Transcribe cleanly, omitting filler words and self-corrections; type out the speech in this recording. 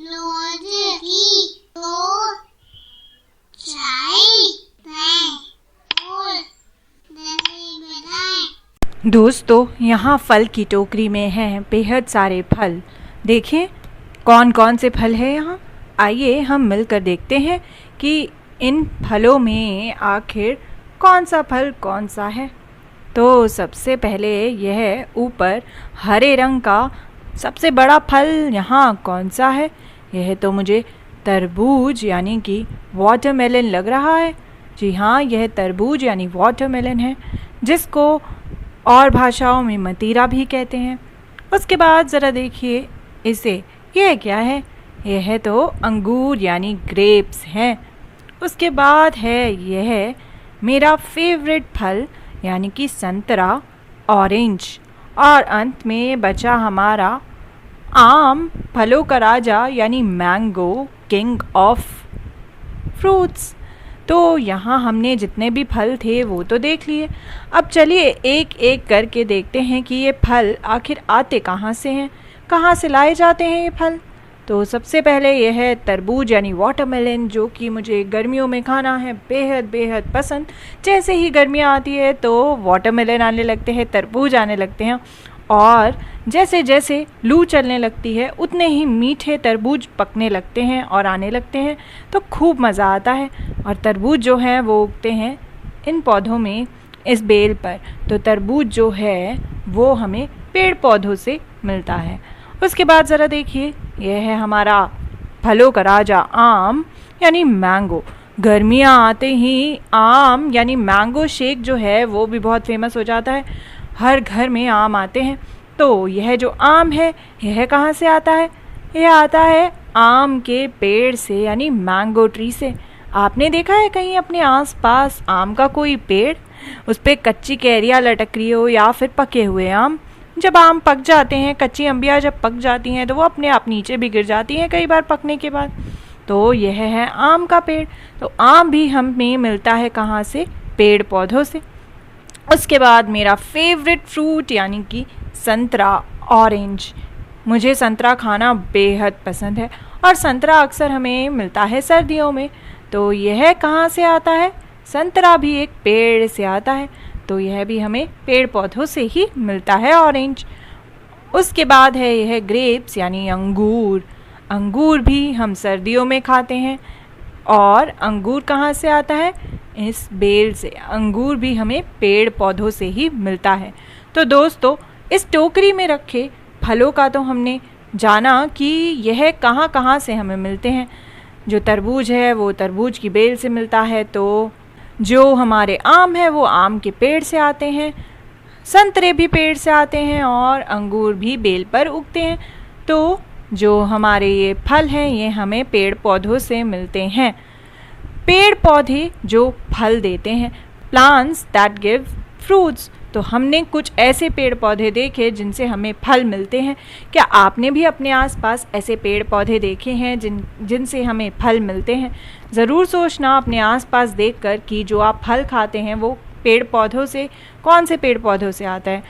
रोज की तो चाय और दही बनाए। दोस्तों, यहाँ फल की टोकरी में हैं बेहद सारे फल। देखें कौन कौन से फल हैं यहाँ। आइए हम मिलकर देखते हैं कि इन फलों में आखिर कौन सा फल कौन सा है। तो सबसे पहले यह ऊपर हरे रंग का सबसे बड़ा फल यहाँ कौन सा है? यह तो मुझे तरबूज यानी कि वाटरमेलन लग रहा है। जी हाँ, यह तरबूज यानी वाटरमेलन है, जिसको और भाषाओं में मतीरा भी कहते हैं। उसके बाद ज़रा देखिए इसे, यह क्या है? यह तो अंगूर यानी ग्रेप्स हैं। उसके बाद है यह मेरा फेवरेट फल यानी कि संतरा, ऑरेंज। और अंत में बचा हमारा आम, फलों का राजा यानी मैंगो, किंग ऑफ फ्रूट्स। तो यहाँ हमने जितने भी फल थे वो तो देख लिए। अब चलिए एक एक करके देखते हैं कि ये फल आखिर आते कहाँ से हैं, कहाँ से लाए जाते हैं ये फल। तो सबसे पहले यह है तरबूज यानी वाटरमेलन, जो कि मुझे गर्मियों में खाना है बेहद बेहद पसंद। जैसे ही गर्मियाँ आती है तो वाटरमेलन आने लगते हैं, तरबूज आने लगते हैं, और जैसे जैसे लू चलने लगती है उतने ही मीठे तरबूज पकने लगते हैं और आने लगते हैं, तो खूब मज़ा आता है। और तरबूज जो है वो उगते हैं इन पौधों में, इस बेल पर। तो तरबूज जो है वो हमें पेड़ पौधों से मिलता है। उसके बाद ज़रा देखिए, यह है हमारा फलों का राजा आम यानी मैंगो। गर्मियाँ आते ही आम यानी मैंगो शेक जो है वो भी बहुत फेमस हो जाता है। हर घर में आम आते हैं। तो यह जो आम है यह कहाँ से आता है? यह आता है आम के पेड़ से यानी मैंगो ट्री से। आपने देखा है कहीं अपने आसपास आम का कोई पेड़, उस पर कच्ची कैरियाँ लटक रही हो या फिर पके हुए आम? जब आम पक जाते हैं, कच्ची अंबियाँ जब पक जाती हैं तो वो अपने आप नीचे भी गिर जाती हैं कई बार पकने के बाद। तो यह है आम का पेड़। तो आम भी हमें मिलता है कहाँ से? पेड़ पौधों से। उसके बाद मेरा फेवरेट फ्रूट यानी कि संतरा, ऑरेंज। मुझे संतरा खाना बेहद पसंद है और संतरा अक्सर हमें मिलता है सर्दियों में। तो यह कहाँ से आता है? संतरा भी एक पेड़ से आता है, तो यह भी हमें पेड़ पौधों से ही मिलता है, ऑरेंज। उसके बाद है यह ग्रेप्स यानी अंगूर। अंगूर भी हम सर्दियों में खाते हैं, और अंगूर कहाँ से आता है? इस बेल से। अंगूर भी हमें पेड़ पौधों से ही मिलता है। तो दोस्तों, इस टोकरी में रखे फलों का तो हमने जाना कि यह कहाँ कहाँ से हमें मिलते हैं। जो तरबूज है वो तरबूज की बेल से मिलता है, तो जो हमारे आम है वो आम के पेड़ से आते हैं, संतरे भी पेड़ से आते हैं, और अंगूर भी बेल पर उगते हैं। तो जो हमारे ये फल हैं ये हमें पेड़ पौधों से मिलते हैं। पेड़ पौधे जो फल देते हैं, प्लांट्स दैट गिव फ्रूट्स। तो हमने कुछ ऐसे पेड़ पौधे देखे जिनसे हमें फल मिलते हैं। क्या आपने भी अपने आसपास ऐसे पेड़ पौधे देखे हैं जिनसे हमें फल मिलते हैं? ज़रूर सोचना अपने आसपास देखकर कि जो आप फल खाते हैं वो पेड़ पौधों से, कौन से पेड़ पौधों से आता है।